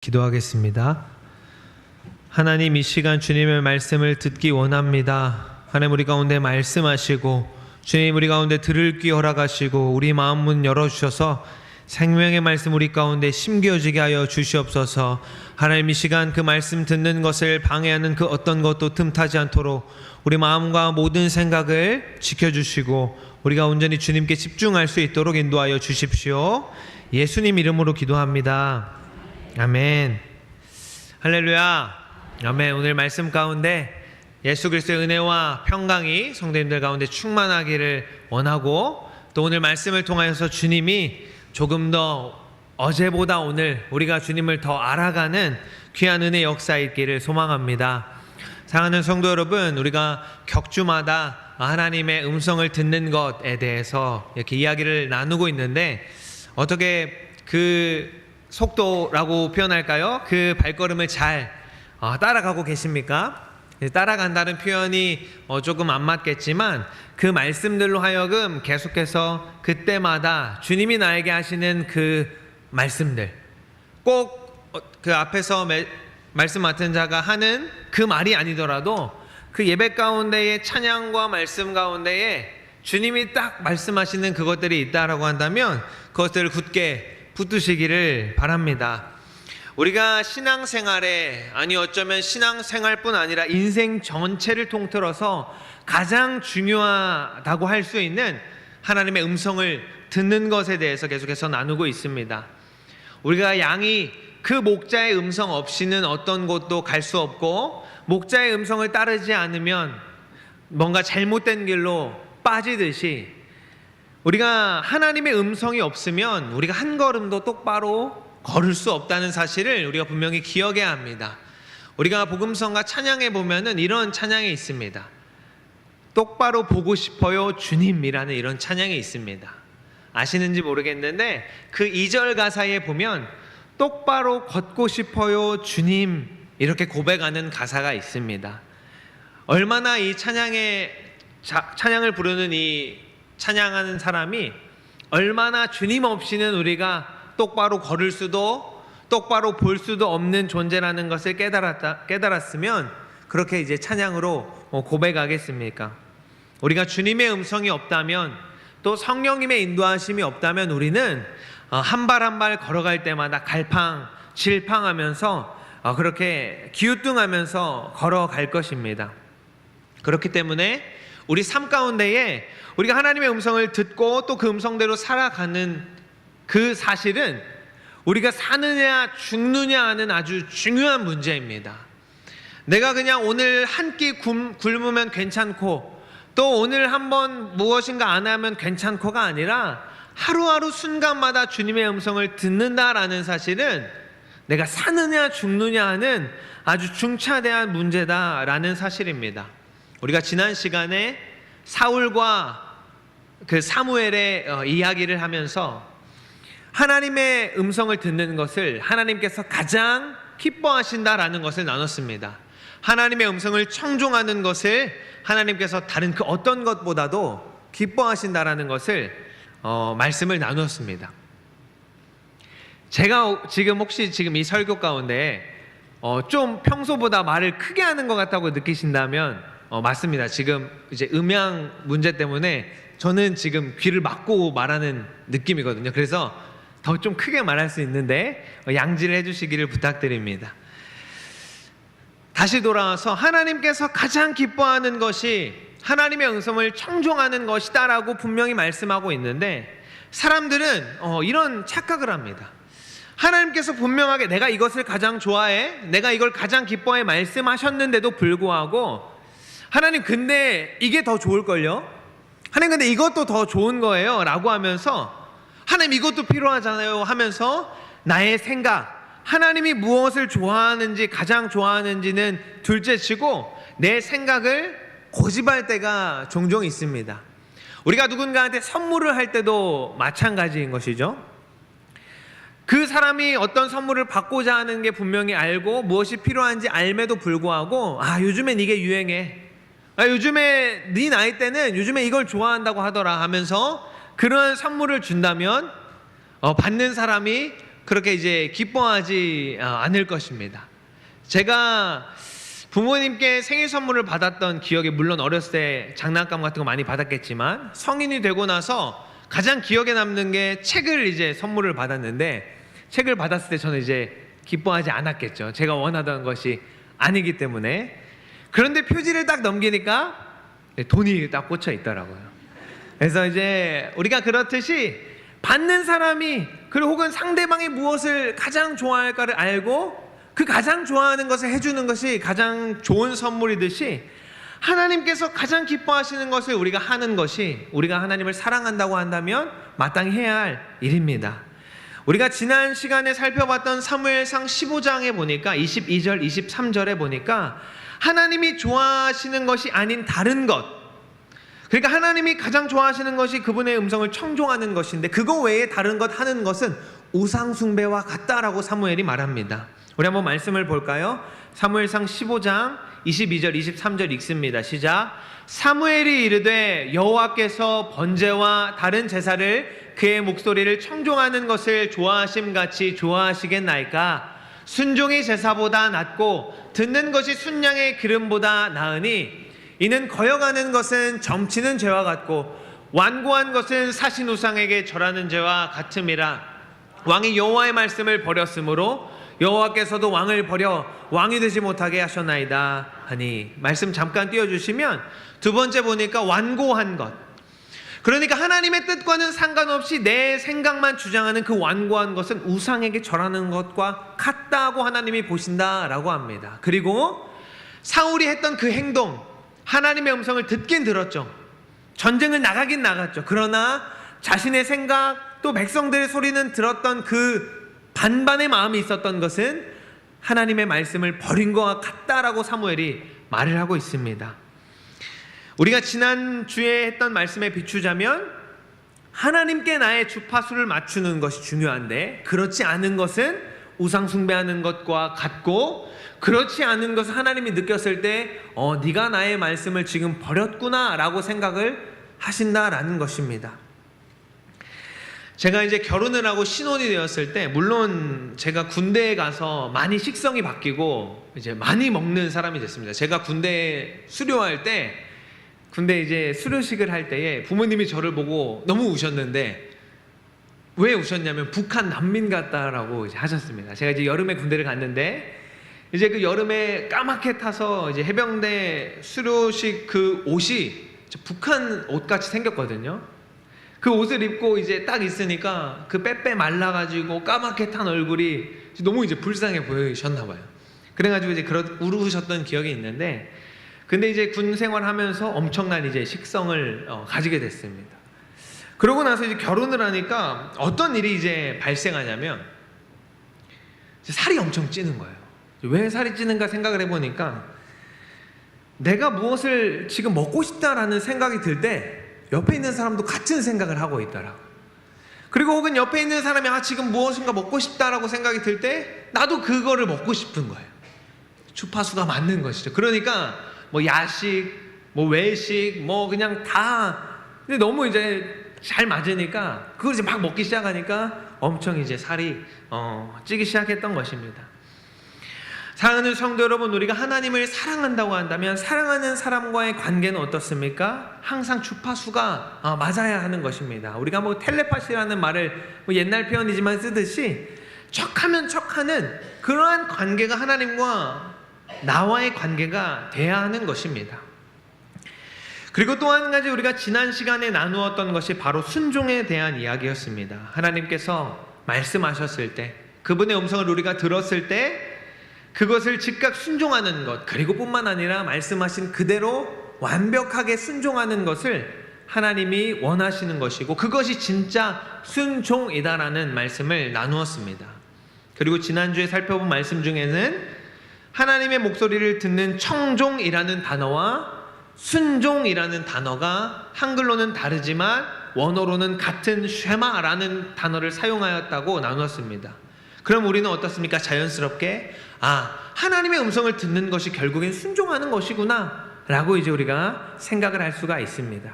기도하겠습니다. 하나님, 이 시간 주님의 말씀을 듣기 원합니다. 하나님, 우리 가운데 말씀하시고 주님 우리 가운데 들을 귀 허락하시고 우리 마음 문 열어주셔서 생명의 말씀 우리 가운데 심겨지게 하여 주시옵소서. 하나님, 이 시간 그 말씀 듣는 것을 방해하는 그 어떤 것도 틈타지 않도록 우리 마음과 모든 생각을 지켜주시고 우리가 온전히 주님께 집중할 수 있도록 인도하여 주십시오. 예수님 이름으로 기도합니다. 아멘. 할렐루야. 아멘. 오늘 말씀 가운데 예수 그리스도의 은혜와 평강이 성도님들 가운데 충만하기를 원하고, 또 오늘 말씀을 통하여서 주님이 조금 더 어제보다 오늘 우리가 주님을 더 알아가는 귀한 은혜 역사 있기를 소망합니다. 사랑하는 성도 여러분, 우리가 격주마다 하나님의 음성을 듣는 것에 대해서 이렇게 이야기를 나누고 있는데, 어떻게 그 속도라고 표현할까요? 그 발걸음을 잘 따라가고 계십니까? 따라간다는 표현이 조금 안 맞겠지만 그 말씀들로 하여금 계속해서 그때마다 주님이 나에게 하시는 그 말씀들, 꼭 그 앞에서 말씀 맡은 자가 하는 그 말이 아니더라도 그 예배 가운데의 찬양과 말씀 가운데에 주님이 딱 말씀하시는 그것들이 있다라고 한다면 그것들을 굳게 붙드시기를 바랍니다. 우리가 신앙생활에, 아니 어쩌면 신앙생활뿐 아니라 인생 전체를 통틀어서 가장 중요하다고 할 수 있는 하나님의 음성을 듣는 것에 대해서 계속해서 나누고 있습니다. 우리가 양이 그 목자의 음성 없이는 어떤 곳도 갈 수 없고, 목자의 음성을 따르지 않으면 뭔가 잘못된 길로 빠지듯이, 우리가 하나님의 음성이 없으면 우리가 한 걸음도 똑바로 걸을 수 없다는 사실을 우리가 분명히 기억해야 합니다. 우리가 복음성가 찬양에 보면은 이런 찬양이 있습니다. 똑바로 보고 싶어요 주님이라는 이런 찬양이 있습니다. 아시는지 모르겠는데 그 2절 가사에 보면 똑바로 걷고 싶어요 주님, 이렇게 고백하는 가사가 있습니다. 얼마나 이 찬양을 부르는 이 찬양하는 사람이 얼마나 주님 없이는 우리가 똑바로 걸을 수도 똑바로 볼 수도 없는 존재라는 것을 깨달았으면 그렇게 이제 찬양으로 고백하겠습니까? 우리가 주님의 음성이 없다면, 또 성령님의 인도하심이 없다면 우리는 한 발 한 발 걸어갈 때마다 갈팡질팡하면서 그렇게 기우뚱하면서 걸어갈 것입니다. 그렇기 때문에 우리 삶 가운데에 우리가 하나님의 음성을 듣고 또 그 음성대로 살아가는 그 사실은 우리가 사느냐 죽느냐 하는 아주 중요한 문제입니다. 내가 그냥 오늘 한 끼 굶으면 괜찮고, 또 오늘 한번 무엇인가 안 하면 괜찮고가 아니라 하루하루 순간마다 주님의 음성을 듣는다라는 사실은 내가 사느냐 죽느냐 하는 아주 중차대한 문제다라는 사실입니다. 우리가 지난 시간에 사울과 그 사무엘의 이야기를 하면서 하나님의 음성을 듣는 것을 하나님께서 가장 기뻐하신다라는 것을 나눴습니다. 하나님의 음성을 청종하는 것을 하나님께서 다른 그 어떤 것보다도 기뻐하신다라는 것을 말씀을 나누었습니다. 제가 혹시 지금 이 설교 가운데 좀 평소보다 말을 크게 하는 것 같다고 느끼신다면 맞습니다. 지금 이제 음향 문제 때문에 저는 지금 귀를 막고 말하는 느낌이거든요. 그래서 더 좀 크게 말할 수 있는데 양지를 해주시기를 부탁드립니다. 다시 돌아와서 하나님께서 가장 기뻐하는 것이 하나님의 음성을 청종하는 것이다라고 분명히 말씀하고 있는데, 사람들은 이런 착각을 합니다. 하나님께서 분명하게 내가 이것을 가장 좋아해, 내가 이걸 가장 기뻐해 말씀하셨는데도 불구하고 하나님 근데 이게 더 좋을걸요? 하나님 근데 이것도 더 좋은 거예요 라고 하면서, 하나님 이것도 필요하잖아요 하면서 나의 생각, 하나님이 무엇을 좋아하는지 가장 좋아하는지는 둘째치고 내 생각을 고집할 때가 종종 있습니다. 우리가 누군가한테 선물을 할 때도 마찬가지인 것이죠. 그 사람이 어떤 선물을 받고자 하는 게 분명히 알고 무엇이 필요한지 알매도 불구하고 요즘엔 이게 유행해, 요즘에 네 나이 때는 요즘에 이걸 좋아한다고 하더라 하면서 그런 선물을 준다면 받는 사람이 그렇게 이제 기뻐하지 않을 것입니다. 제가 부모님께 생일 선물을 받았던 기억이, 물론 어렸을 때 장난감 같은 거 많이 받았겠지만 성인이 되고 나서 가장 기억에 남는 게 책을 이제 선물을 받았는데, 책을 받았을 때 저는 이제 기뻐하지 않았겠죠. 제가 원하던 것이 아니기 때문에. 그런데 표지를 딱 넘기니까 돈이 딱 꽂혀 있더라고요. 그래서 이제 우리가 그렇듯이 받는 사람이, 그리고 혹은 상대방이 무엇을 가장 좋아할까를 알고 그 가장 좋아하는 것을 해주는 것이 가장 좋은 선물이듯이, 하나님께서 가장 기뻐하시는 것을 우리가 하는 것이, 우리가 하나님을 사랑한다고 한다면 마땅히 해야 할 일입니다. 우리가 지난 시간에 살펴봤던 사무엘상 15장에 보니까 22절, 23절에 보니까 하나님이 좋아하시는 것이 아닌 다른 것, 그러니까 하나님이 가장 좋아하시는 것이 그분의 음성을 청종하는 것인데, 그거 외에 다른 것 하는 것은 우상 숭배와 같다라고 사무엘이 말합니다. 우리 한번 말씀을 볼까요? 사무엘상 15장 22절 23절 읽습니다. 시작. 사무엘이 이르되 여호와께서 번제와 다른 제사를 그의 목소리를 청종하는 것을 좋아하심같이 좋아하시겠나이까? 순종이 제사보다 낫고 듣는 것이 순양의 기름보다 나으니, 이는 거역하는 것은 점치는 죄와 같고 완고한 것은 사신 우상에게 절하는 죄와 같음이라. 왕이 여호와의 말씀을 버렸으므로 여호와께서도 왕을 버려 왕이 되지 못하게 하셨나이다 하니. 말씀 잠깐 띄워주시면 두 번째 보니까 완고한 것, 그러니까 하나님의 뜻과는 상관없이 내 생각만 주장하는 그 완고한 것은 우상에게 절하는 것과 같다고 하나님이 보신다라고 합니다. 그리고 사울이 했던 그 행동, 하나님의 음성을 듣긴 들었죠. 전쟁을 나가긴 나갔죠. 그러나 자신의 생각, 또 백성들의 소리는 들었던 그 반반의 마음이 있었던 것은 하나님의 말씀을 버린 것과 같다라고 사무엘이 말을 하고 있습니다. 우리가 지난주에 했던 말씀에 비추자면 하나님께 나의 주파수를 맞추는 것이 중요한데, 그렇지 않은 것은 우상 숭배하는 것과 같고, 그렇지 않은 것을 하나님이 느꼈을 때 네가 나의 말씀을 지금 버렸구나 라고 생각을 하신다라는 것입니다. 제가 이제 결혼을 하고 신혼이 되었을 때, 물론 제가 군대에 가서 많이 식성이 바뀌고 이제 많이 먹는 사람이 됐습니다. 제가 군대에 수료할 때, 군대 이제 수료식을 할 때에 부모님이 저를 보고 너무 우셨는데, 왜 우셨냐면 북한 난민 같다라고 이제 하셨습니다. 제가 이제 여름에 군대를 갔는데, 이제 그 여름에 까맣게 타서 이제 해병대 수료식 그 옷이 북한 옷같이 생겼거든요. 그 옷을 입고 이제 딱 있으니까 그 빼빼 말라가지고 까맣게 탄 얼굴이 너무 이제 불쌍해 보이셨나 봐요. 그래가지고 이제 울으셨던 기억이 있는데, 근데 이제 군 생활하면서 엄청난 이제 식성을 가지게 됐습니다. 그러고 나서 이제 결혼을 하니까 어떤 일이 이제 발생하냐면, 살이 엄청 찌는 거예요. 왜 살이 찌는가 생각을 해보니까, 내가 무엇을 지금 먹고 싶다라는 생각이 들 때 옆에 있는 사람도 같은 생각을 하고 있더라. 그리고 혹은 옆에 있는 사람이 지금 무엇인가 먹고 싶다라고 생각이 들 때 나도 그거를 먹고 싶은 거예요. 주파수가 맞는 것이죠. 그러니까 뭐 야식, 뭐 외식, 뭐 그냥 다, 근데 너무 이제 잘 맞으니까 그걸 이제 막 먹기 시작하니까 엄청 이제 살이 찌기 시작했던 것입니다. 사랑하는 성도 여러분, 우리가 하나님을 사랑한다고 한다면 사랑하는 사람과의 관계는 어떻습니까? 항상 주파수가 맞아야 하는 것입니다. 우리가 뭐 텔레파시라는 말을 뭐 옛날 표현이지만 쓰듯이 척하면 척하는 그러한 관계가 하나님과 나와의 관계가 돼야 하는 것입니다. 그리고 또 한 가지 우리가 지난 시간에 나누었던 것이 바로 순종에 대한 이야기였습니다. 하나님께서 말씀하셨을 때, 그분의 음성을 우리가 들었을 때 그것을 즉각 순종하는 것, 그리고 뿐만 아니라 말씀하신 그대로 완벽하게 순종하는 것을 하나님이 원하시는 것이고, 그것이 진짜 순종이다라는 말씀을 나누었습니다. 그리고 지난주에 살펴본 말씀 중에는 하나님의 목소리를 듣는 청종이라는 단어와 순종이라는 단어가 한글로는 다르지만 원어로는 같은 쉐마라는 단어를 사용하였다고 나누었습니다. 그럼 우리는 어떻습니까? 자연스럽게 하나님의 음성을 듣는 것이 결국엔 순종하는 것이구나 라고 이제 우리가 생각을 할 수가 있습니다.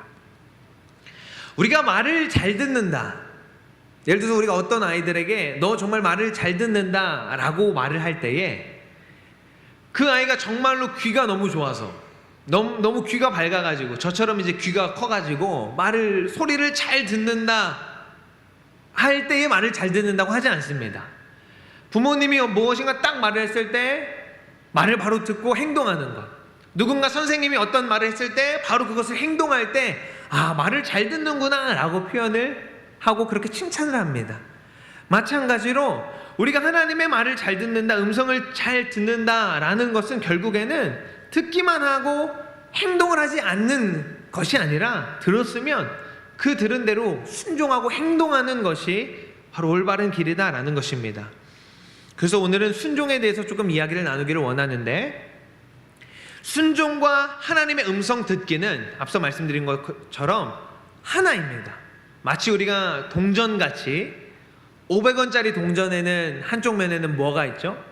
우리가 말을 잘 듣는다, 예를 들어서 우리가 어떤 아이들에게 너 정말 말을 잘 듣는다 라고 말을 할 때에 그 아이가 정말로 귀가 너무 좋아서 너무 귀가 밝아가지고 저처럼 이제 귀가 커가지고 소리를 잘 듣는다 할 때에 말을 잘 듣는다고 하지 않습니다. 부모님이 무엇인가 딱 말을 했을 때 말을 바로 듣고 행동하는 것, 누군가 선생님이 어떤 말을 했을 때 바로 그것을 행동할 때 말을 잘 듣는구나 라고 표현을 하고 그렇게 칭찬을 합니다. 마찬가지로 우리가 하나님의 말을 잘 듣는다, 음성을 잘 듣는다 라는 것은 결국에는 듣기만 하고 행동을 하지 않는 것이 아니라 들었으면 그 들은 대로 순종하고 행동하는 것이 바로 올바른 길이다 라는 것입니다. 그래서 오늘은 순종에 대해서 조금 이야기를 나누기를 원하는데, 순종과 하나님의 음성 듣기는 앞서 말씀드린 것처럼 하나입니다. 마치 우리가 동전같이 500원짜리 동전에는 한쪽 면에는 뭐가 있죠?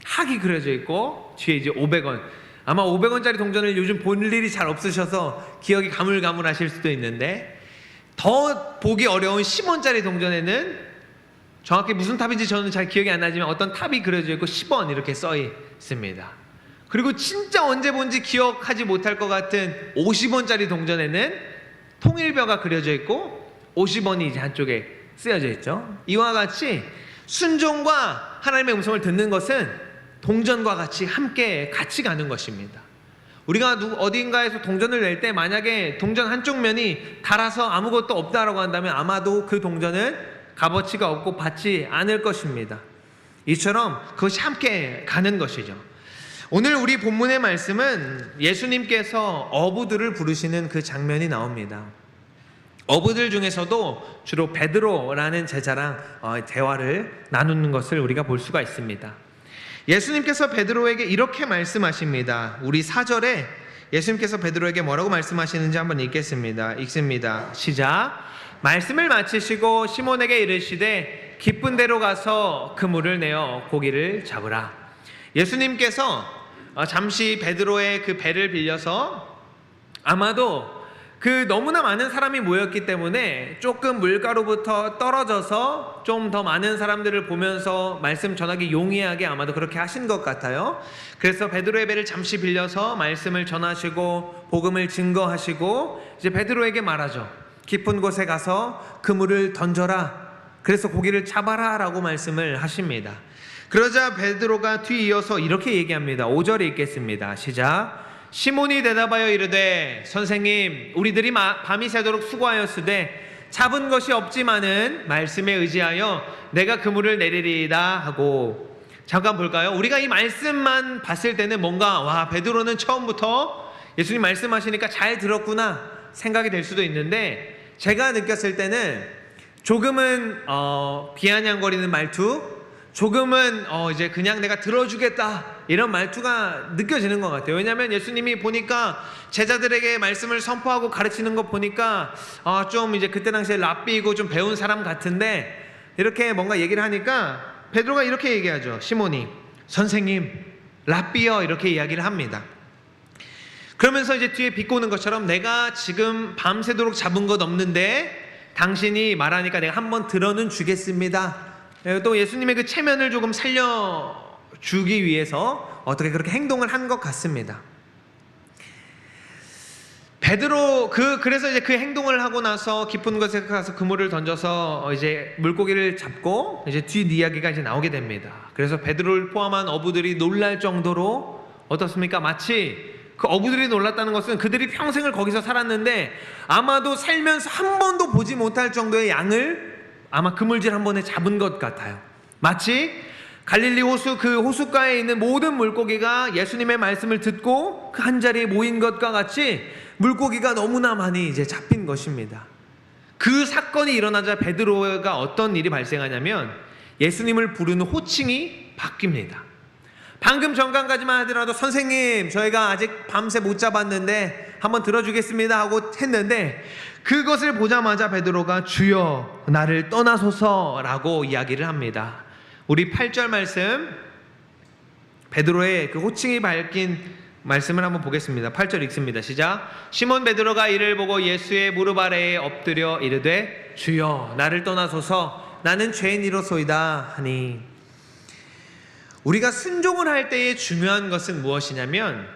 학이 그려져 있고 뒤에 이제 500원. 아마 500원짜리 동전을 요즘 볼 일이 잘 없으셔서 기억이 가물가물하실 수도 있는데, 더 보기 어려운 10원짜리 동전에는 정확히 무슨 탑인지 저는 잘 기억이 안 나지만 어떤 탑이 그려져 있고 10원 이렇게 써 있습니다. 그리고 진짜 언제 본지 기억하지 못할 것 같은 50원짜리 동전에는 통일벼가 그려져 있고 50원이 이제 한쪽에 쓰여져 있죠. 이와 같이 순종과 하나님의 음성을 듣는 것은 동전과 같이 함께 같이 가는 것입니다. 우리가 어딘가에서 동전을 낼 때 만약에 동전 한쪽 면이 닳아서 아무것도 없다라고 한다면 아마도 그 동전은 값어치가 없고 받지 않을 것입니다. 이처럼 그것이 함께 가는 것이죠. 오늘 우리 본문의 말씀은 예수님께서 어부들을 부르시는 그 장면이 나옵니다. 어부들 중에서도 주로 베드로라는 제자랑 대화를 나누는 것을 우리가 볼 수가 있습니다. 예수님께서 베드로에게 이렇게 말씀하십니다. 우리 4절에 예수님께서 베드로에게 뭐라고 말씀하시는지 한번 읽겠습니다. 시작. 말씀을 마치시고 시몬에게 이르시되 깊은 데로 가서 그물을 내어 고기를 잡으라. 예수님께서 잠시 베드로의 그 배를 빌려서 아마도 그 너무나 많은 사람이 모였기 때문에 조금 물가로부터 떨어져서 좀 더 많은 사람들을 보면서 말씀 전하기 용이하게 아마도 그렇게 하신 것 같아요. 그래서 베드로의 배를 잠시 빌려서 말씀을 전하시고 복음을 증거하시고 이제 베드로에게 말하죠. 깊은 곳에 가서 그물을 던져라. 그래서 고기를 잡아라 라고 말씀을 하십니다. 그러자 베드로가 뒤이어서 이렇게 얘기합니다. 5절에 읽겠습니다. 시작. 시몬이 대답하여 이르되 선생님 우리들이 밤이 새도록 수고하였으되 잡은 것이 없지만은 말씀에 의지하여 내가 그물을 내리리이다 하고. 잠깐 볼까요? 우리가 이 말씀만 봤을 때는 뭔가 베드로는 처음부터 예수님 말씀하시니까 잘 들었구나 생각이 될 수도 있는데, 제가 느꼈을 때는 조금은 비아냥거리는 말투, 조금은 이제 그냥 내가 들어주겠다 이런 말투가 느껴지는 것 같아요. 왜냐하면 예수님이 보니까 제자들에게 말씀을 선포하고 가르치는 것 보니까 좀 이제 그때 당시에 랍비이고 좀 배운 사람 같은데, 이렇게 뭔가 얘기를 하니까 베드로가 이렇게 얘기하죠. 시몬이 선생님 랍비여 이렇게 이야기를 합니다. 그러면서 이제 뒤에 비꼬는 것처럼 내가 지금 밤새도록 잡은 것 없는데 당신이 말하니까 내가 한번 들어는 주겠습니다. 또 예수님의 그 체면을 조금 살려주기 위해서 어떻게 그렇게 행동을 한 것 같습니다. 베드로 그래서 이제 그 행동을 하고 나서 깊은 곳에 가서 그물을 던져서 이제 물고기를 잡고 이제 뒤 이야기가 이제 나오게 됩니다. 그래서 베드로를 포함한 어부들이 놀랄 정도로 어떻습니까? 마치 그 어부들이 놀랐다는 것은 그들이 평생을 거기서 살았는데 아마도 살면서 한 번도 보지 못할 정도의 양을 아마 그물질 한 번에 잡은 것 같아요. 마치 갈릴리 호수 그 호숫가에 있는 모든 물고기가 예수님의 말씀을 듣고 그 한 자리에 모인 것과 같이 물고기가 너무나 많이 이제 잡힌 것입니다. 그 사건이 일어나자 베드로가 어떤 일이 발생하냐면 예수님을 부르는 호칭이 바뀝니다. 방금 전까지만 하더라도 선생님 저희가 아직 밤새 못 잡았는데 한번 들어주겠습니다 하고 했는데, 그것을 보자마자 베드로가 주여 나를 떠나소서 라고 이야기를 합니다. 우리 8절 말씀, 베드로의 그 호칭이 밝힌 말씀을 한번 보겠습니다. 8절 읽습니다. 시작. 시몬 베드로가 이를 보고 예수의 무릎 아래에 엎드려 이르되 주여 나를 떠나소서 나는 죄인이로소이다 하니, 우리가 순종을 할 때의 중요한 것은 무엇이냐면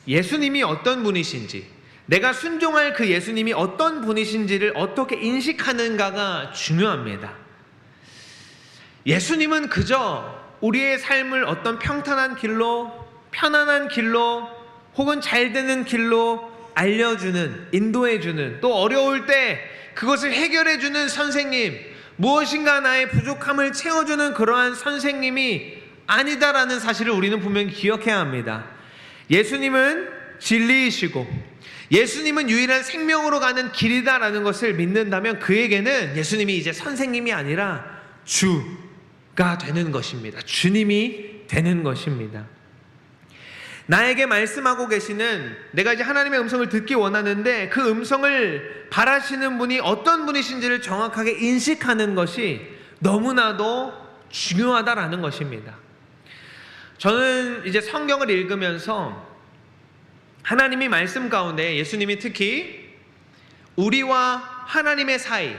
예수님이 어떤 분이신지, 내가 순종할 그 예수님이 어떤 분이신지를 어떻게 인식하는가가 중요합니다. 예수님은 그저 우리의 삶을 어떤 평탄한 길로, 편안한 길로, 혹은 잘 되는 길로 알려주는, 인도해주는, 또 어려울 때 그것을 해결해주는 선생님, 무엇인가 나의 부족함을 채워주는 그러한 선생님이 아니다라는 사실을 우리는 분명히 기억해야 합니다. 예수님은 진리이시고 예수님은 유일한 생명으로 가는 길이다라는 것을 믿는다면 그에게는 예수님이 이제 선생님이 아니라 주가 되는 것입니다. 주님이 되는 것입니다. 나에게 말씀하고 계시는, 내가 이제 하나님의 음성을 듣기 원하는데 그 음성을 바라시는 분이 어떤 분이신지를 정확하게 인식하는 것이 너무나도 중요하다라는 것입니다. 저는 이제 성경을 읽으면서 하나님이 말씀 가운데 예수님이 특히 우리와 하나님의 사이,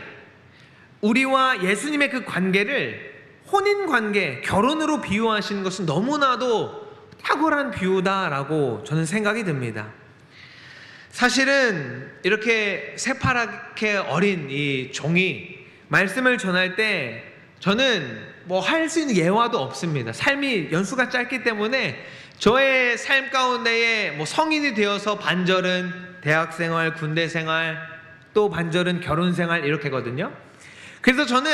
우리와 예수님의 그 관계를 혼인 관계, 결혼으로 비유하시는 것은 너무나도 탁월한 비유다라고 저는 생각이 듭니다. 사실은 이렇게 새파랗게 어린 이 종이 말씀을 전할 때 저는 뭐 할 수 있는 예화도 없습니다. 삶이 연수가 짧기 때문에 저의 삶 가운데에 뭐 성인이 되어서 반절은 대학생활, 군대생활, 또 반절은 결혼생활 이렇게거든요. 그래서 저는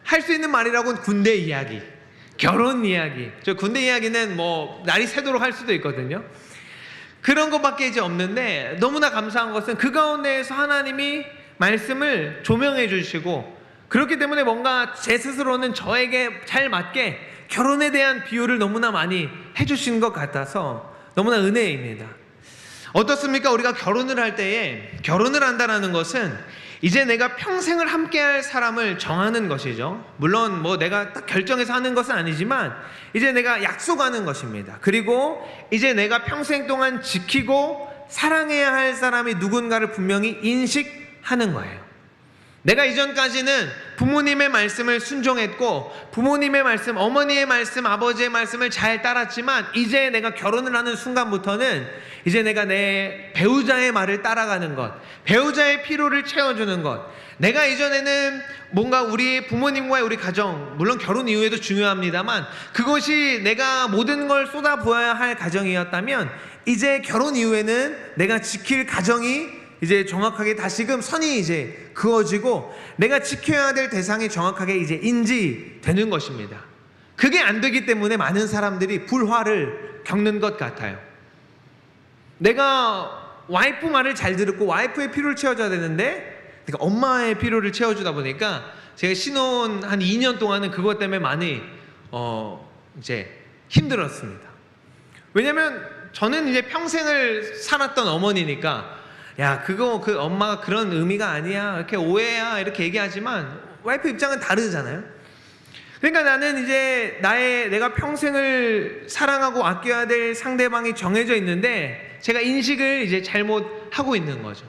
할 수 있는 말이라고는 군대 이야기, 결혼 이야기, 저 군대 이야기는 뭐 날이 새도록 할 수도 있거든요. 그런 것밖에 이제 없는데 너무나 감사한 것은 그 가운데에서 하나님이 말씀을 조명해 주시고, 그렇기 때문에 뭔가 제 스스로는 저에게 잘 맞게 결혼에 대한 비유를 너무나 많이 해주신 것 같아서 너무나 은혜입니다. 어떻습니까? 우리가 결혼을 할 때에, 결혼을 한다는 것은 이제 내가 평생을 함께할 사람을 정하는 것이죠. 물론 뭐 내가 딱 결정해서 하는 것은 아니지만 이제 내가 약속하는 것입니다. 그리고 이제 내가 평생 동안 지키고 사랑해야 할 사람이 누군가를 분명히 인식하는 거예요. 내가 이전까지는 부모님의 말씀을 순종했고 부모님의 말씀, 어머니의 말씀, 아버지의 말씀을 잘 따랐지만 이제 내가 결혼을 하는 순간부터는 이제 내가 내 배우자의 말을 따라가는 것, 배우자의 필요를 채워주는 것, 내가 이전에는 뭔가 우리 부모님과의 우리 가정, 물론 결혼 이후에도 중요합니다만 그것이 내가 모든 걸 쏟아부어야 할 가정이었다면 이제 결혼 이후에는 내가 지킬 가정이 이제 정확하게 다시금 선이 이제 그어지고 내가 지켜야 될 대상이 정확하게 이제 인지되는 것입니다. 그게 안 되기 때문에 많은 사람들이 불화를 겪는 것 같아요. 내가 와이프 말을 잘 듣고 와이프의 필요를 채워줘야 되는데 그러니까 엄마의 필요를 채워주다 보니까 제가 신혼 한 2년 동안은 그것 때문에 많이 이제 힘들었습니다. 왜냐면 저는 이제 평생을 살았던 어머니니까 야, 그거 그 엄마가 그런 의미가 아니야, 이렇게 오해야, 이렇게 얘기하지만 와이프 입장은 다르잖아요. 그러니까 나는 이제 내가 평생을 사랑하고 아껴야 될 상대방이 정해져 있는데 제가 인식을 이제 잘못하고 있는 거죠.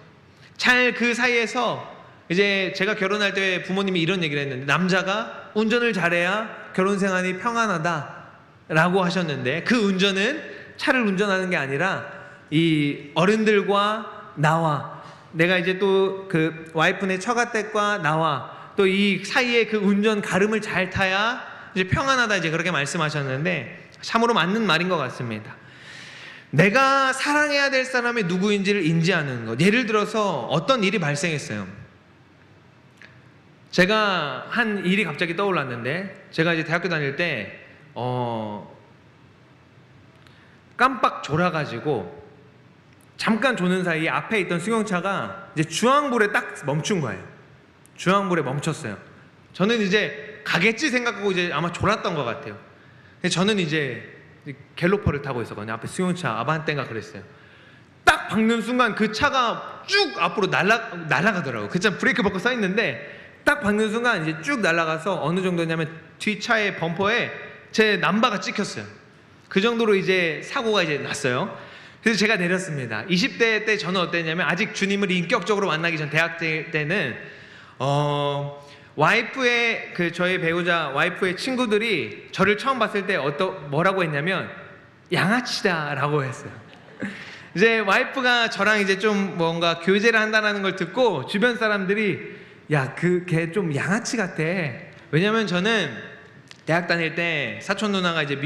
잘 그 사이에서 이제 제가 결혼할 때 부모님이 이런 얘기를 했는데 남자가 운전을 잘해야 결혼 생활이 평안하다라고 하셨는데 그 운전은 차를 운전하는 게 아니라 이 어른들과 나와 내가 이제 또 그 와이프네 처가댁과 나와 또 이 사이에 그 운전 가름을 잘 타야 이제 평안하다 이제 그렇게 말씀하셨는데 참으로 맞는 말인 것 같습니다. 내가 사랑해야 될 사람이 누구인지를 인지하는 것. 예를 들어서 어떤 일이 발생했어요. 제가 한 일이 갑자기 떠올랐는데 제가 이제 대학교 다닐 때 깜빡 졸아가지고 잠깐 조는 사이에 앞에 있던 승용차가 이제 주황불에 딱 멈춘 거예요. 주황불에 멈췄어요. 저는 이제 가겠지 생각하고 이제 아마 졸았던 것 같아요. 근데 저는 이제 갤로퍼를 타고 있었거든요. 앞에 승용차 아반떼인가 그랬어요. 딱 박는 순간 그 차가 쭉 앞으로 날아가더라고요. 그 차 브레이크 밟고 서 있는데 딱 박는 순간 이제 쭉 날아가서 어느 정도냐면 뒷차의 범퍼에 제 남바가 찍혔어요. 그 정도로 이제 사고가 이제 났어요. 그래서 제가 내렸습니다. 20대 때 저는 어땠냐면 아직 주님을 인격적으로 만나기 전 대학 때는 와이프의 저희 배우자 와이프의 친구들이 저를 처음 봤을 때 뭐라고 했냐면 양아치다라고 했어요. 이제 와이프가 저랑 이제 좀 뭔가 교제를 한다는 걸 듣고 주변 사람들이 야, 걔 좀 양아치 같아. 왜냐면 저는 대학 다닐 때 사촌 누나가 이제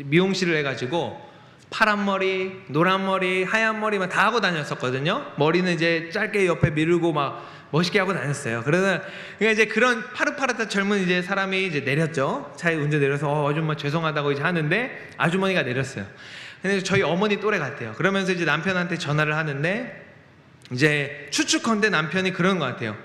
미용실을 해가지고 파란 머리, 노란 머리, 하얀 머리만 다 하고 다녔었거든요. 머리는 이제 짧게 옆에 미루고 막 멋있게 하고 다녔어요. 그러니까 이제 그런 파릇파릇한 젊은 이제 사람이 이제 내렸죠. 차에 운전 내려서 아줌마 죄송하다고 이제 하는데 아주머니가 내렸어요. 근데 저희 어머니 또래 같아요. 그러면서 이제 남편한테 전화를 하는데 이제 추측컨대 남편이 그런 것 같아요.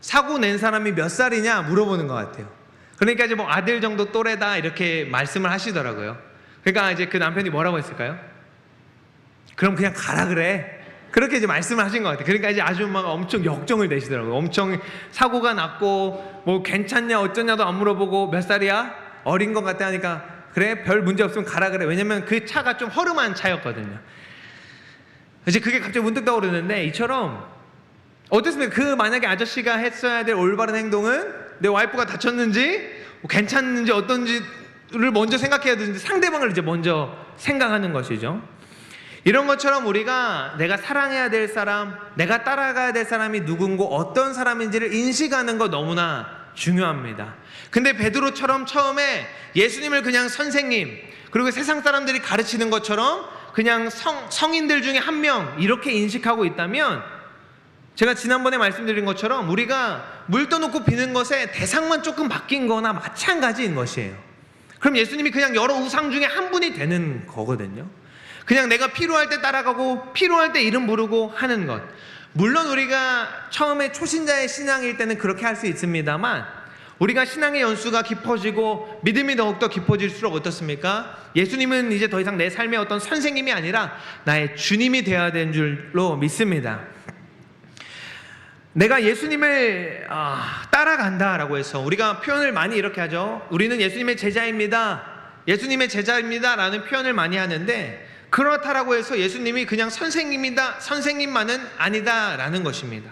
사고 낸 사람이 몇 살이냐 물어보는 것 같아요. 그러니까 이제 뭐 아들 정도 또래다 이렇게 말씀을 하시더라고요. 그러니까 이제 그 남편이 뭐라고 했을까요? 그럼 그냥 가라 그래. 그렇게 이제 말씀을 하신 것 같아요. 그러니까 이제 아줌마가 엄청 역정을 내시더라고요. 엄청 사고가 났고 뭐 괜찮냐 어쩌냐도 안 물어보고 몇 살이야? 어린 것 같아 하니까 그래 별 문제 없으면 가라 그래. 왜냐면 그 차가 좀 허름한 차였거든요. 이제 그게 갑자기 문득 떠오르는데 이처럼 어떻습니까? 그 만약에 아저씨가 했어야 될 올바른 행동은 내 와이프가 다쳤는지 뭐 괜찮은지 어떤지를 먼저 생각해야 되는데 상대방을 이제 먼저 생각하는 것이죠. 이런 것처럼 우리가 내가 사랑해야 될 사람, 내가 따라가야 될 사람이 누군고 어떤 사람인지를 인식하는 거 너무나 중요합니다. 근데 베드로처럼 처음에 예수님을 그냥 선생님, 그리고 세상 사람들이 가르치는 것처럼 그냥 성인들 중에 한 명 이렇게 인식하고 있다면 제가 지난번에 말씀드린 것처럼 우리가 물 떠놓고 비는 것에 대상만 조금 바뀐 거나 마찬가지인 것이에요. 그럼 예수님이 그냥 여러 우상 중에 한 분이 되는 거거든요. 그냥 내가 필요할 때 따라가고 필요할 때 이름 부르고 하는 것. 물론 우리가 처음에 초신자의 신앙일 때는 그렇게 할 수 있습니다만 우리가 신앙의 연수가 깊어지고 믿음이 더욱더 깊어질수록 어떻습니까? 예수님은 이제 더 이상 내 삶의 어떤 선생님이 아니라 나의 주님이 되어야 되는 줄로 믿습니다. 내가 예수님을 따라간다라고 해서 우리가 표현을 많이 이렇게 하죠. 우리는 예수님의 제자입니다. 예수님의 제자입니다 라는 표현을 많이 하는데 그렇다라고 해서 예수님이 그냥 선생님이다, 선생님만은 아니다라는 것입니다.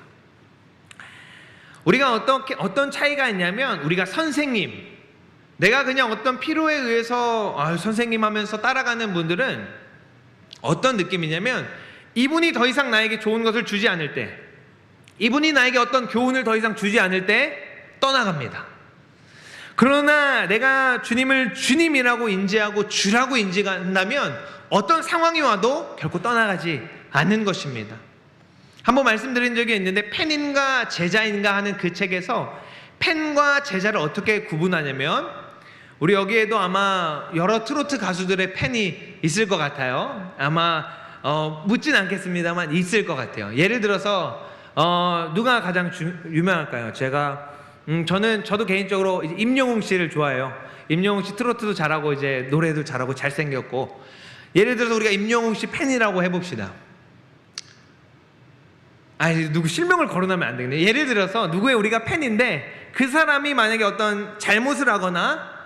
우리가 어떤 차이가 있냐면 우리가 선생님, 내가 그냥 어떤 필요에 의해서 선생님 하면서 따라가는 분들은 어떤 느낌이냐면 이분이 더 이상 나에게 좋은 것을 주지 않을 때, 이분이 나에게 어떤 교훈을 더 이상 주지 않을 때 떠나갑니다. 그러나 내가 주님을 주님이라고 인지하고 주라고 인지한다면 어떤 상황이 와도 결코 떠나가지 않는 것입니다. 한번 말씀드린 적이 있는데 팬인가 제자인가 하는 그 책에서 팬과 제자를 어떻게 구분하냐면 우리 여기에도 아마 여러 트로트 가수들의 팬이 있을 것 같아요. 아마 묻진 않겠습니다만 있을 것 같아요. 예를 들어서 누가 가장 유명할까요? 저도 개인적으로 이제 임영웅 씨를 좋아해요. 임영웅 씨 트로트도 잘하고 이제 노래도 잘하고 잘생겼고, 예를 들어서 우리가 임영웅 씨 팬이라고 해봅시다. 누구 실명을 거론하면 안 되겠네. 예를 들어서 누구의 우리가 팬인데 그 사람이 만약에 어떤 잘못을 하거나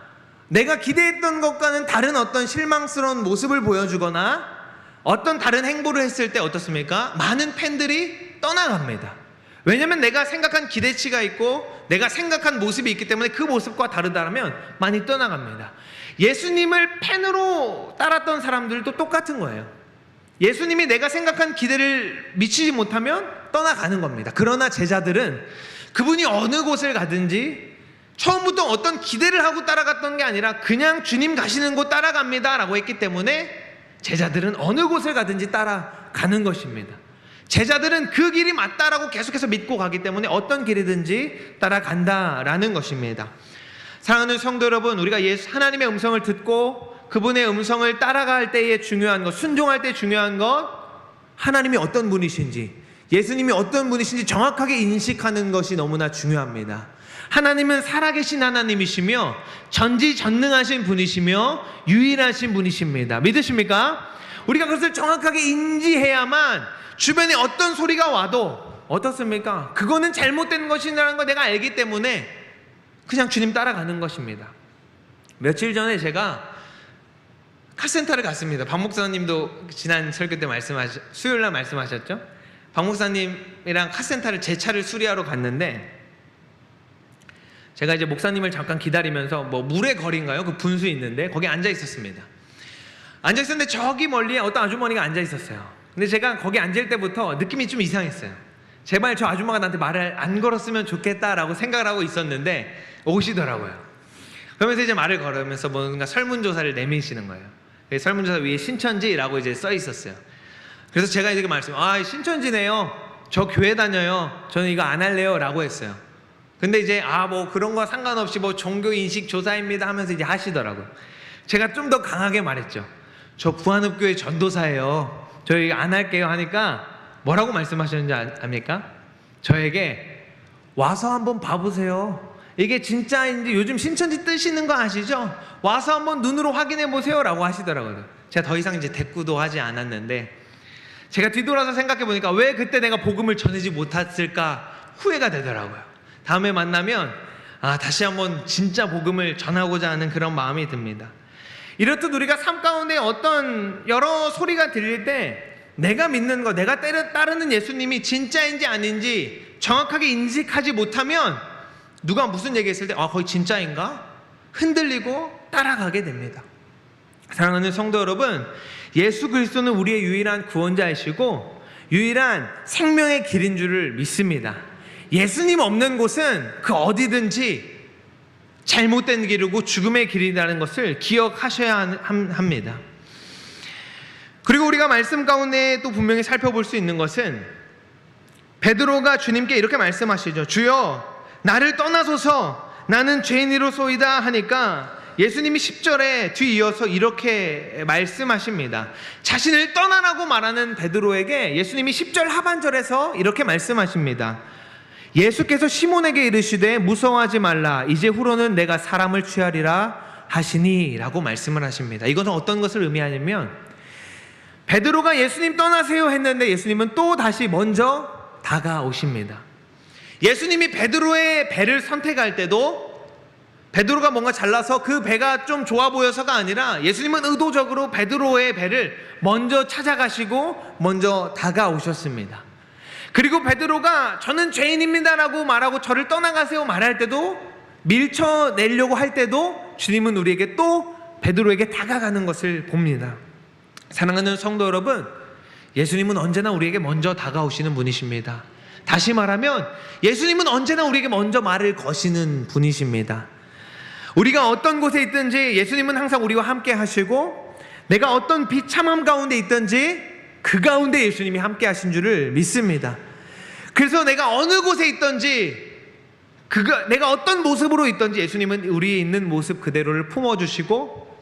내가 기대했던 것과는 다른 어떤 실망스러운 모습을 보여주거나 어떤 다른 행보를 했을 때 어떻습니까? 많은 팬들이 떠나갑니다. 왜냐면 내가 생각한 기대치가 있고 내가 생각한 모습이 있기 때문에 그 모습과 다르다면 많이 떠나갑니다. 예수님을 팬으로 따랐던 사람들도 똑같은 거예요. 예수님이 내가 생각한 기대를 미치지 못하면 떠나가는 겁니다. 그러나 제자들은 그분이 어느 곳을 가든지 처음부터 어떤 기대를 하고 따라갔던 게 아니라 그냥 주님 가시는 곳 따라갑니다 라고 했기 때문에 제자들은 어느 곳을 가든지 따라가는 것입니다. 제자들은 그 길이 맞다라고 계속해서 믿고 가기 때문에 어떤 길이든지 따라간다라는 것입니다. 사랑하는 성도 여러분, 우리가 하나님의 음성을 듣고 그분의 음성을 따라갈 때에 중요한 것, 순종할 때 중요한 것, 하나님이 어떤 분이신지, 예수님이 어떤 분이신지 정확하게 인식하는 것이 너무나 중요합니다. 하나님은 살아계신 하나님이시며 전지전능하신 분이시며 유일하신 분이십니다. 믿으십니까? 우리가 그것을 정확하게 인지해야만 주변에 어떤 소리가 와도 어떻습니까? 그거는 잘못된 것이라는 걸 내가 알기 때문에 그냥 주님 따라가는 것입니다. 며칠 전에 제가 카센터를 갔습니다. 박 목사님도 지난 설교 때 수요일날 말씀하셨죠? 박 목사님이랑 카센터를 제 차를 수리하러 갔는데 제가 이제 목사님을 잠깐 기다리면서 뭐 물의 거리인가요? 그 분수 있는데 거기 앉아 있었습니다. 앉아 있었는데 저기 멀리에 어떤 아주머니가 앉아 있었어요. 근데 제가 거기 앉을 때부터 느낌이 좀 이상했어요. 제발 저 아줌마가 나한테 말을 안 걸었으면 좋겠다라고 생각을 하고 있었는데 오시더라고요. 그러면서 이제 말을 걸으면서 뭔가 설문조사를 내미시는 거예요. 설문조사 위에 신천지라고 이제 써 있었어요. 그래서 제가 이렇게 신천지네요. 저 교회 다녀요. 저는 이거 안 할래요. 라고 했어요. 근데 이제 뭐 그런 거 상관없이 뭐 종교 인식 조사입니다 하면서 이제 하시더라고요. 제가 좀 더 강하게 말했죠. 저 부안읍교회 전도사예요. 저 이거 안 할게요 하니까 뭐라고 말씀하셨는지 압니까? 저에게 와서 한번 봐보세요. 이게 진짜인지 요즘 신천지 뜨시는 거 아시죠? 와서 한번 눈으로 확인해 보세요 라고 하시더라고요. 제가 더 이상 이제 대꾸도 하지 않았는데 제가 뒤돌아서 생각해 보니까 왜 그때 내가 복음을 전하지 못했을까 후회가 되더라고요. 다음에 만나면 다시 한번 진짜 복음을 전하고자 하는 그런 마음이 듭니다. 이렇듯 우리가 삶 가운데 어떤 여러 소리가 들릴 때 내가 믿는 거, 내가 따르는 예수님이 진짜인지 아닌지 정확하게 인식하지 못하면 누가 무슨 얘기했을 때 거의 진짜인가? 흔들리고 따라가게 됩니다. 사랑하는 성도 여러분, 예수 그리스도는 우리의 유일한 구원자이시고 유일한 생명의 길인 줄을 믿습니다. 예수님 없는 곳은 그 어디든지 잘못된 길이고 죽음의 길이라는 것을 기억하셔야 합니다. 그리고 우리가 말씀 가운데 또 분명히 살펴볼 수 있는 것은 베드로가 주님께 이렇게 말씀하시죠. 주여 나를 떠나소서 나는 죄인이로소이다 하니까 예수님이 10절에 뒤이어서 이렇게 말씀하십니다. 자신을 떠나라고 말하는 베드로에게 예수님이 10절 하반절에서 이렇게 말씀하십니다. 예수께서 시몬에게 이르시되 무서워하지 말라 이제 후로는 내가 사람을 취하리라 하시니 라고 말씀을 하십니다. 이것은 어떤 것을 의미하냐면 베드로가 예수님 떠나세요 했는데 예수님은 또 다시 먼저 다가오십니다. 예수님이 베드로의 배를 선택할 때도 베드로가 뭔가 잘나서 그 배가 좀 좋아 보여서가 아니라 예수님은 의도적으로 베드로의 배를 먼저 찾아가시고 먼저 다가오셨습니다. 그리고 베드로가 저는 죄인입니다라고 말하고 저를 떠나가세요 말할 때도 밀쳐내려고 할 때도 주님은 우리에게 또 베드로에게 다가가는 것을 봅니다. 사랑하는 성도 여러분, 예수님은 언제나 우리에게 먼저 다가오시는 분이십니다. 다시 말하면 예수님은 언제나 우리에게 먼저 말을 거시는 분이십니다. 우리가 어떤 곳에 있든지 예수님은 항상 우리와 함께 하시고 내가 어떤 비참함 가운데 있든지 그 가운데 예수님이 함께 하신 줄을 믿습니다. 그래서 내가 어느 곳에 있든지 내가 어떤 모습으로 있든지 예수님은 우리에 있는 모습 그대로를 품어주시고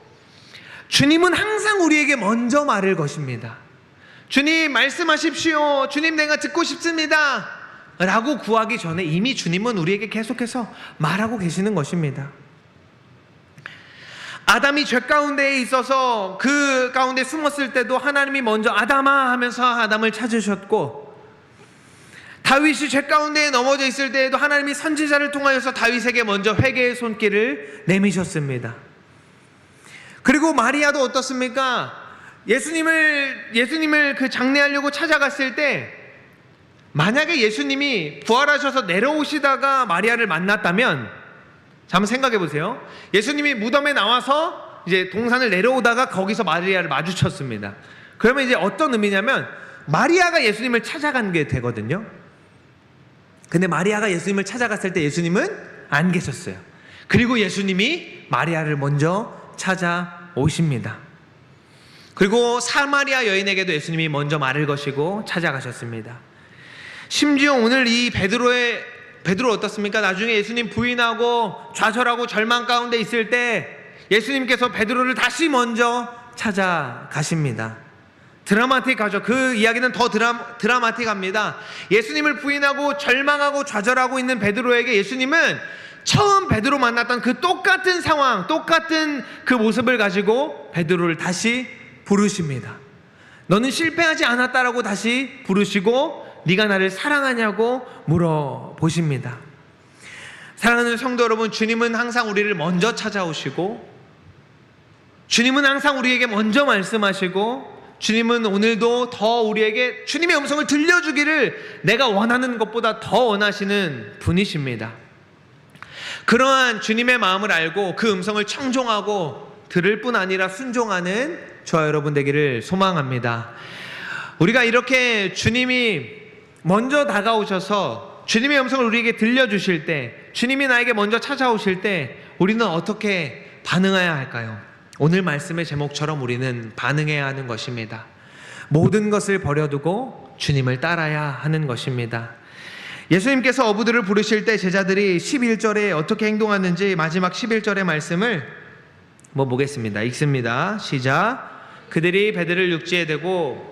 주님은 항상 우리에게 먼저 말을 거십니다. 주님 말씀하십시오. 주님 내가 듣고 싶습니다 라고 구하기 전에 이미 주님은 우리에게 계속해서 말하고 계시는 것입니다. 아담이 죄 가운데에 있어서 그 가운데 숨었을 때도 하나님이 먼저 아담아 하면서 아담을 찾으셨고 다윗이 죄 가운데에 넘어져 있을 때에도 하나님이 선지자를 통하여서 다윗에게 먼저 회개의 손길을 내미셨습니다. 그리고 마리아도 어떻습니까? 예수님을 그 장례하려고 찾아갔을 때 만약에 예수님이 부활하셔서 내려오시다가 마리아를 만났다면 자, 한번 생각해 보세요. 예수님이 무덤에 나와서 이제 동산을 내려오다가 거기서 마리아를 마주쳤습니다. 그러면 이제 어떤 의미냐면 마리아가 예수님을 찾아간 게 되거든요. 근데 마리아가 예수님을 찾아갔을 때 예수님은 안 계셨어요. 그리고 예수님이 마리아를 먼저 찾아오십니다. 그리고 사마리아 여인에게도 예수님이 먼저 말을 거시고 찾아가셨습니다. 심지어 오늘 이 베드로 어떻습니까? 나중에 예수님 부인하고 좌절하고 절망 가운데 있을 때 예수님께서 베드로를 다시 먼저 찾아가십니다. 드라마틱하죠. 그 이야기는 더 드라마틱합니다. 예수님을 부인하고 절망하고 좌절하고 있는 베드로에게 예수님은 처음 베드로 만났던 그 똑같은 상황, 똑같은 그 모습을 가지고 베드로를 다시 부르십니다. 너는 실패하지 않았다라고 다시 부르시고 네가 나를 사랑하냐고 물어보십니다. 사랑하는 성도 여러분, 주님은 항상 우리를 먼저 찾아오시고 주님은 항상 우리에게 먼저 말씀하시고 주님은 오늘도 더 우리에게 주님의 음성을 들려주기를 내가 원하는 것보다 더 원하시는 분이십니다. 그러한 주님의 마음을 알고 그 음성을 청종하고 들을 뿐 아니라 순종하는 저와 여러분 되기를 소망합니다. 우리가 이렇게 주님이 먼저 다가오셔서 주님의 음성을 우리에게 들려주실 때, 주님이 나에게 먼저 찾아오실 때 우리는 어떻게 반응해야 할까요? 오늘 말씀의 제목처럼 우리는 반응해야 하는 것입니다. 모든 것을 버려두고 주님을 따라야 하는 것입니다. 예수님께서 어부들을 부르실 때 제자들이 11절에 어떻게 행동하는지 마지막 11절의 말씀을 보겠습니다. 읽습니다. 시작. 그들이 배들을 육지에 대고,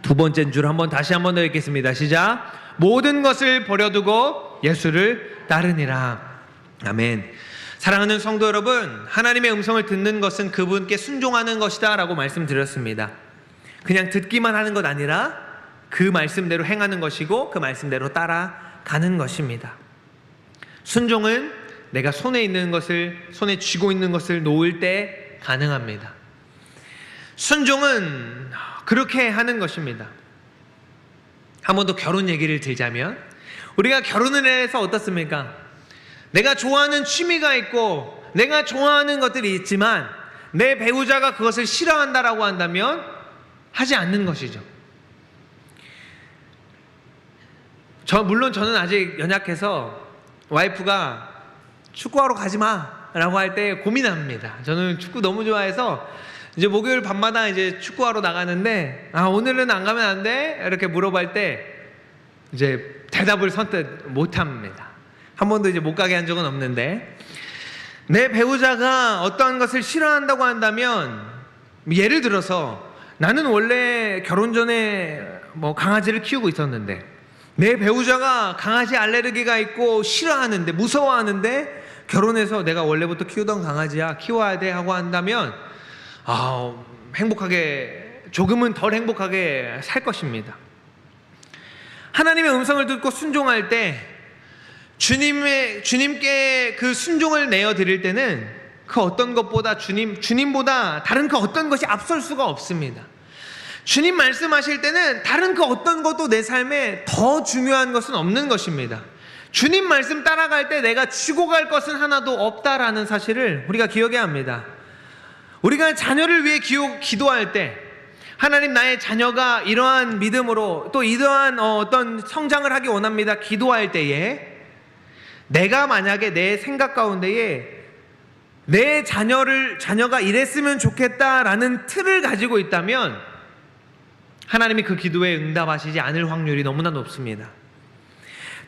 두 번째 줄 다시 한 번 더 읽겠습니다. 시작. 모든 것을 버려두고 예수를 따르니라. 아멘. 사랑하는 성도 여러분, 하나님의 음성을 듣는 것은 그분께 순종하는 것이다 라고 말씀드렸습니다. 그냥 듣기만 하는 것 아니라 그 말씀대로 행하는 것이고 그 말씀대로 따라가는 것입니다. 순종은 내가 손에 쥐고 있는 것을 놓을 때 가능합니다. 순종은 그렇게 하는 것입니다. 한 번 더 결혼 얘기를 들자면, 우리가 결혼을 해서 어떻습니까? 내가 좋아하는 취미가 있고 내가 좋아하는 것들이 있지만 내 배우자가 그것을 싫어한다라고 한다면 하지 않는 것이죠. 물론 저는 아직 연약해서 와이프가 축구하러 가지 마 라고 할 때 고민합니다. 저는 축구 너무 좋아해서 이제 목요일 밤마다 이제 축구하러 나가는데, 오늘은 안 가면 안 돼? 이렇게 물어볼 때 이제 대답을 선뜻 못 합니다. 한 번도 이제 못 가게 한 적은 없는데, 내 배우자가 어떠한 것을 싫어한다고 한다면, 예를 들어서 나는 원래 결혼 전에 강아지를 키우고 있었는데 내 배우자가 강아지 알레르기가 있고 싫어하는데, 무서워하는데, 결혼해서 내가 원래부터 키우던 강아지야, 키워야 돼 하고 한다면 행복하게, 조금은 덜 행복하게 살 것입니다. 하나님의 음성을 듣고 순종할 때, 주님께 그 순종을 내어드릴 때는 그 어떤 것보다 주님보다 다른 그 어떤 것이 앞설 수가 없습니다. 주님 말씀하실 때는 다른 그 어떤 것도 내 삶에 더 중요한 것은 없는 것입니다. 주님 말씀 따라갈 때 내가 쥐고 갈 것은 하나도 없다라는 사실을 우리가 기억해야 합니다. 우리가 자녀를 위해 기도할 때, 하나님 나의 자녀가 이러한 믿음으로 또 이러한 어떤 성장을 하기 원합니다 기도할 때에, 내가 만약에 내 생각 가운데에 내 자녀가 이랬으면 좋겠다라는 틀을 가지고 있다면 하나님이 그 기도에 응답하시지 않을 확률이 너무나 높습니다.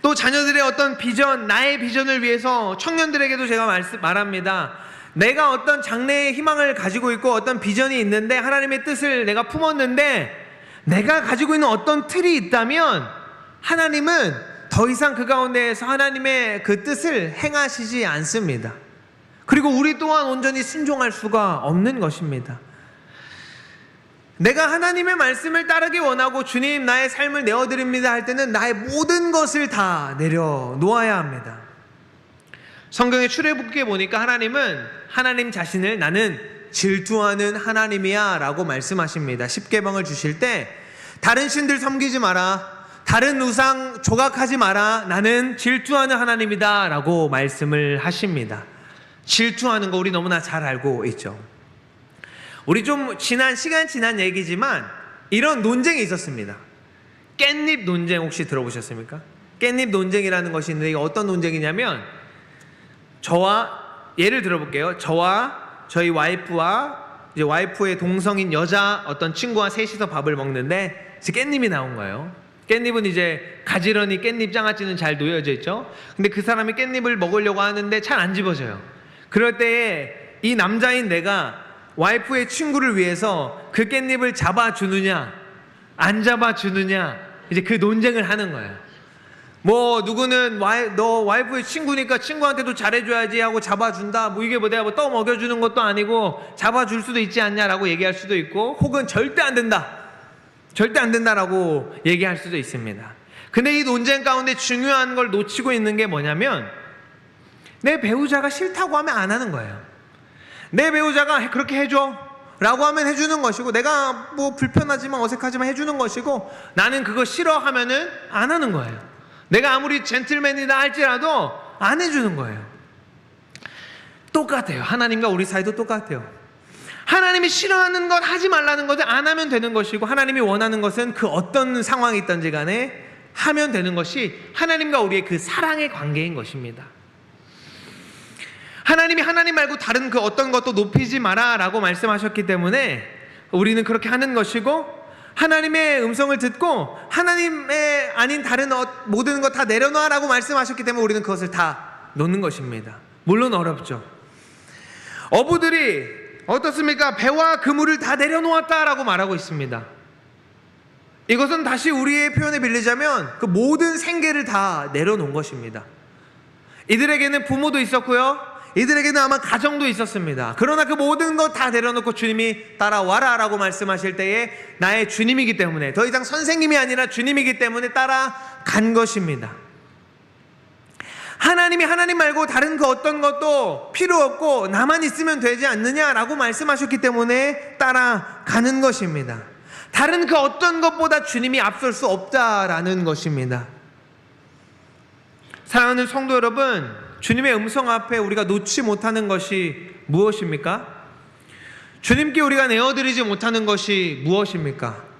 또 자녀들의 어떤 비전, 나의 비전을 위해서 청년들에게도 제가 말합니다. 내가 어떤 장래의 희망을 가지고 있고 어떤 비전이 있는데 하나님의 뜻을 내가 품었는데 내가 가지고 있는 어떤 틀이 있다면 하나님은 더 이상 그 가운데에서 하나님의 그 뜻을 행하시지 않습니다. 그리고 우리 또한 온전히 순종할 수가 없는 것입니다. 내가 하나님의 말씀을 따르기 원하고 주님 나의 삶을 내어드립니다 할 때는 나의 모든 것을 다 내려놓아야 합니다. 성경의 출애굽기에 보니까 하나님은 하나님 자신을 나는 질투하는 하나님이야 라고 말씀하십니다. 십계명을 주실 때 다른 신들 섬기지 마라, 다른 우상 조각하지 마라, 나는 질투하는 하나님이다 라고 말씀을 하십니다. 질투하는 거 우리 너무나 잘 알고 있죠. 우리 좀 시간 지난 얘기지만 이런 논쟁이 있었습니다. 깻잎 논쟁 혹시 들어보셨습니까? 깻잎 논쟁이라는 것이 있는데 이게 어떤 논쟁이냐면, 예를 들어볼게요. 저와 저희 와이프와 이제 와이프의 동성인 여자 어떤 친구와 셋이서 밥을 먹는데 깻잎이 나온 거예요. 깻잎은 이제 가지런히 깻잎 장아찌는 잘 놓여져 있죠. 근데 그 사람이 깻잎을 먹으려고 하는데 잘 안 집어져요. 그럴 때에 이 남자인 내가 와이프의 친구를 위해서 그 깻잎을 잡아주느냐 안 잡아주느냐, 이제 그 논쟁을 하는 거예요. 누구는 너 와이프의 친구니까 친구한테도 잘해줘야지 하고 잡아준다, 이게 내가 떠 먹여주는 것도 아니고 잡아줄 수도 있지 않냐라고 얘기할 수도 있고, 혹은 절대 안 된다라고 얘기할 수도 있습니다. 근데 이 논쟁 가운데 중요한 걸 놓치고 있는 게 뭐냐면, 내 배우자가 싫다고 하면 안 하는 거예요. 내 배우자가 그렇게 해줘 라고 하면 해주는 것이고, 내가 불편하지만 어색하지만 해주는 것이고, 나는 그거 싫어하면은 안 하는 거예요. 내가 아무리 젠틀맨이다 할지라도 안 해주는 거예요. 똑같아요. 하나님과 우리 사이도 똑같아요. 하나님이 싫어하는 것 하지 말라는 것을 안 하면 되는 것이고, 하나님이 원하는 것은 그 어떤 상황이 있든지 간에 하면 되는 것이 하나님과 우리의 그 사랑의 관계인 것입니다. 하나님이 하나님 말고 다른 그 어떤 것도 높이지 마라 라고 말씀하셨기 때문에 우리는 그렇게 하는 것이고, 하나님의 음성을 듣고 하나님의 아닌 다른 모든 것 다 내려놔 라고 말씀하셨기 때문에 우리는 그것을 다 놓는 것입니다. 물론 어렵죠. 어부들이 어떻습니까? 배와 그물을 다 내려놓았다 라고 말하고 있습니다. 이것은 다시 우리의 표현에 빌리자면 그 모든 생계를 다 내려놓은 것입니다. 이들에게는 부모도 있었고요, 이들에게는 아마 가정도 있었습니다. 그러나 그 모든 것 다 내려놓고 주님이 따라와라 라고 말씀하실 때에 나의 주님이기 때문에, 더 이상 선생님이 아니라 주님이기 때문에 따라간 것입니다. 하나님이 하나님 말고 다른 그 어떤 것도 필요 없고 나만 있으면 되지 않느냐라고 말씀하셨기 때문에 따라가는 것입니다. 다른 그 어떤 것보다 주님이 앞설 수 없다라는 것입니다. 사랑하는 성도 여러분, 주님의 음성 앞에 우리가 놓지 못하는 것이 무엇입니까? 주님께 우리가 내어드리지 못하는 것이 무엇입니까?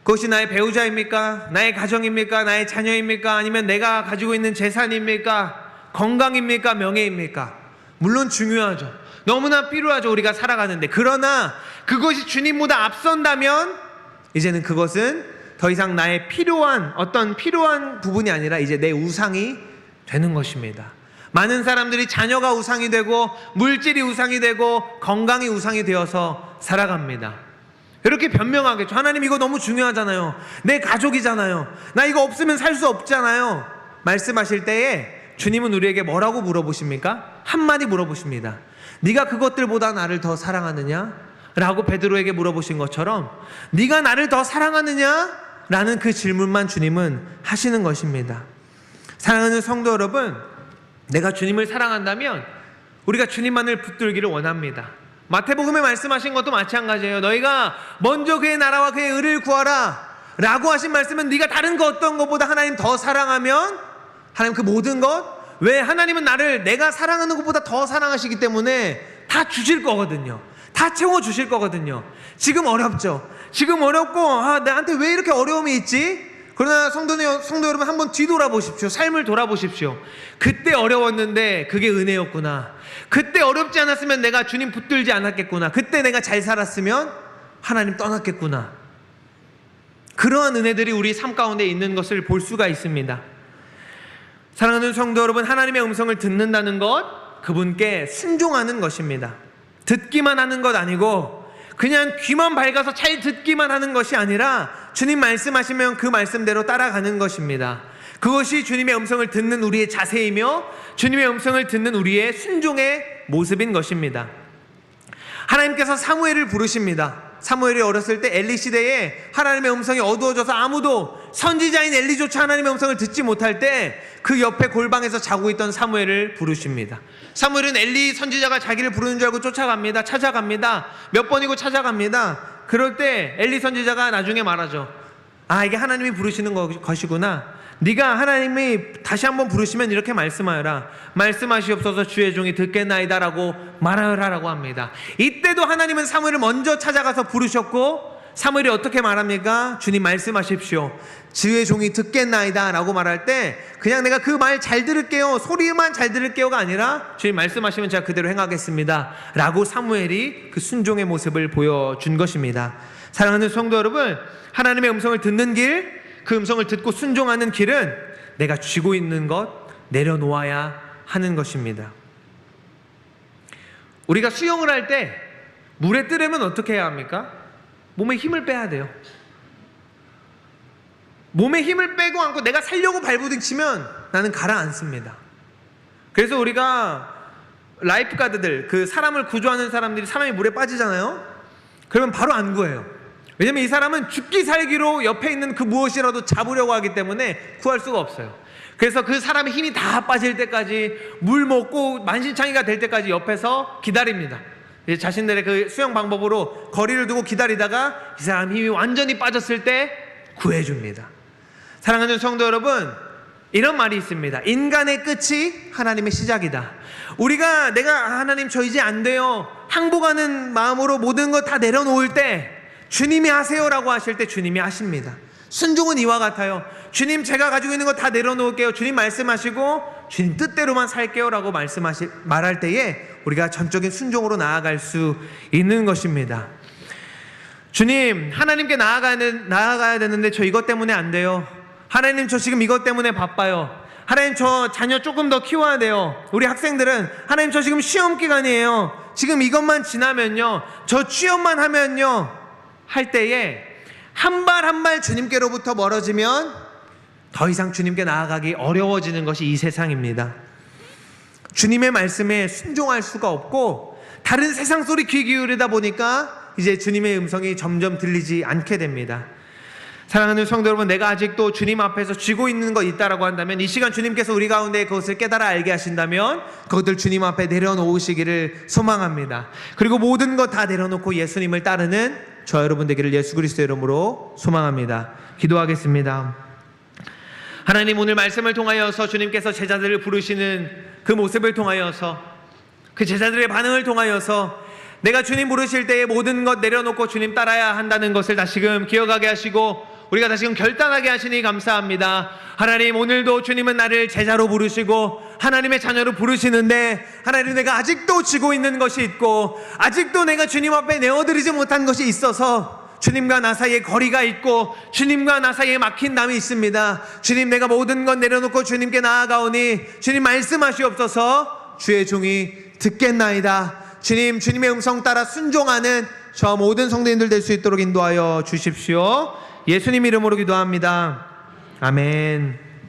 그것이 나의 배우자입니까? 나의 가정입니까? 나의 자녀입니까? 아니면 내가 가지고 있는 재산입니까? 건강입니까? 명예입니까? 물론 중요하죠. 너무나 필요하죠. 우리가 살아가는데. 그러나 그것이 주님보다 앞선다면 이제는 그것은 더 이상 나의 필요한 부분이 아니라 이제 내 우상이 되는 것입니다. 많은 사람들이 자녀가 우상이 되고 물질이 우상이 되고 건강이 우상이 되어서 살아갑니다. 이렇게 변명하겠죠. 하나님 이거 너무 중요하잖아요. 내 가족이잖아요. 나 이거 없으면 살 수 없잖아요. 말씀하실 때에 주님은 우리에게 뭐라고 물어보십니까? 한마디 물어보십니다. 네가 그것들보다 나를 더 사랑하느냐? 라고 베드로에게 물어보신 것처럼 네가 나를 더 사랑하느냐? 라는 그 질문만 주님은 하시는 것입니다. 사랑하는 성도 여러분, 내가 주님을 사랑한다면 우리가 주님만을 붙들기를 원합니다. 마태복음에 말씀하신 것도 마찬가지예요. 너희가 먼저 그의 나라와 그의 의를 구하라 라고 하신 말씀은 네가 다른 그 어떤 것보다 하나님 더 사랑하면 하나님 그 모든 것, 왜 하나님은 나를 내가 사랑하는 것보다 더 사랑하시기 때문에 다 주실 거거든요. 다 채워주실 거거든요. 지금 어렵죠. 지금 어렵고 나한테 왜 이렇게 어려움이 있지? 그러나 성도 여러분, 한번 뒤돌아보십시오. 삶을 돌아보십시오. 그때 어려웠는데 그게 은혜였구나. 그때 어렵지 않았으면 내가 주님 붙들지 않았겠구나. 그때 내가 잘 살았으면 하나님 떠났겠구나. 그러한 은혜들이 우리 삶 가운데 있는 것을 볼 수가 있습니다. 사랑하는 성도 여러분, 하나님의 음성을 듣는다는 것, 그분께 순종하는 것입니다. 듣기만 하는 것 아니고 그냥 귀만 밝아서 잘 듣기만 하는 것이 아니라 주님 말씀하시면 그 말씀대로 따라가는 것입니다. 그것이 주님의 음성을 듣는 우리의 자세이며 주님의 음성을 듣는 우리의 순종의 모습인 것입니다. 하나님께서 사무엘을 부르십니다. 사무엘이 어렸을 때 엘리 시대에 하나님의 음성이 어두워져서 아무도, 선지자인 엘리조차 하나님의 음성을 듣지 못할 때 그 옆에 골방에서 자고 있던 사무엘을 부르십니다. 사무엘은 엘리 선지자가 자기를 부르는 줄 알고 쫓아갑니다. 찾아갑니다. 몇 번이고 찾아갑니다. 그럴 때 엘리 선지자가 나중에 말하죠. 이게 하나님이 부르시는 것이구나. 네가 하나님이 다시 한번 부르시면 이렇게 말씀하여라. 말씀하시옵소서 주의 종이 듣겠나이다 라고 말하여라 라고 합니다. 이때도 하나님은 사무엘을 먼저 찾아가서 부르셨고, 사무엘이 어떻게 말합니까? 주님 말씀하십시오. 주의 종이 듣겠나이다 라고 말할 때 그냥 내가 그 말 잘 들을게요, 소리만 잘 들을게요가 아니라 주님 말씀하시면 제가 그대로 행하겠습니다 라고 사무엘이 그 순종의 모습을 보여준 것입니다. 사랑하는 성도 여러분, 하나님의 음성을 듣는 길, 그 음성을 듣고 순종하는 길은 내가 쥐고 있는 것 내려놓아야 하는 것입니다. 우리가 수영을 할 때 물에 뜨려면 어떻게 해야 합니까? 몸에 힘을 빼야 돼요. 몸에 힘을 빼고 않고 내가 살려고 발부딪히면 나는 가라앉습니다. 그래서 우리가 라이프가드들, 그 사람을 구조하는 사람들이, 사람이 물에 빠지잖아요. 그러면 바로 안 구해요. 왜냐면 이 사람은 죽기 살기로 옆에 있는 그 무엇이라도 잡으려고 하기 때문에 구할 수가 없어요. 그래서 그 사람의 힘이 다 빠질 때까지, 물 먹고 만신창이가 될 때까지 옆에서 기다립니다. 자신들의 그 수영 방법으로 거리를 두고 기다리다가 이 사람 힘이 완전히 빠졌을 때 구해줍니다. 사랑하는 성도 여러분, 이런 말이 있습니다. 인간의 끝이 하나님의 시작이다. 내가 하나님 저 이제 안 돼요, 항복하는 마음으로 모든 것 다 내려놓을 때 주님이 하세요라고 하실 때 주님이 하십니다. 순종은 이와 같아요. 주님, 제가 가지고 있는 거 다 내려놓을게요. 주님 말씀하시고 주님 뜻대로만 살게요 라고 말할 때에 우리가 전적인 순종으로 나아갈 수 있는 것입니다. 주님, 하나님께 나아가야 되는데 저 이것 때문에 안 돼요. 하나님, 저 지금 이것 때문에 바빠요. 하나님, 저 자녀 조금 더 키워야 돼요. 우리 학생들은 하나님, 저 지금 시험 기간이에요. 지금 이것만 지나면요, 저 취업만 하면요 할 때에 한 발 한 발 주님께로부터 멀어지면 더 이상 주님께 나아가기 어려워지는 것이 이 세상입니다. 주님의 말씀에 순종할 수가 없고 다른 세상 소리 귀 기울이다 보니까 이제 주님의 음성이 점점 들리지 않게 됩니다. 사랑하는 성도 여러분, 내가 아직도 주님 앞에서 쥐고 있는 거 있다라고 한다면, 이 시간 주님께서 우리 가운데 그것을 깨달아 알게 하신다면 그것들 주님 앞에 내려놓으시기를 소망합니다. 그리고 모든 것 다 내려놓고 예수님을 따르는 저 여러분 되기를 예수 그리스도의 이름으로 소망합니다. 기도하겠습니다. 하나님, 오늘 말씀을 통하여서 주님께서 제자들을 부르시는 그 모습을 통하여서, 그 제자들의 반응을 통하여서 내가 주님 부르실 때에 모든 것 내려놓고 주님 따라야 한다는 것을 다시금 기억하게 하시고 우리가 다시금 결단하게 하시니 감사합니다. 하나님, 오늘도 주님은 나를 제자로 부르시고 하나님의 자녀로 부르시는데, 하나님, 내가 아직도 쥐고 있는 것이 있고 아직도 내가 주님 앞에 내어드리지 못한 것이 있어서 주님과 나 사이에 거리가 있고 주님과 나 사이에 막힌 담이 있습니다. 주님, 내가 모든 것 내려놓고 주님께 나아가오니 주님 말씀하시옵소서. 주의 종이 듣겠나이다. 주님, 주님의 음성 따라 순종하는 저 모든 성도님들 될 수 있도록 인도하여 주십시오. 예수님 이름으로 기도합니다. 아멘.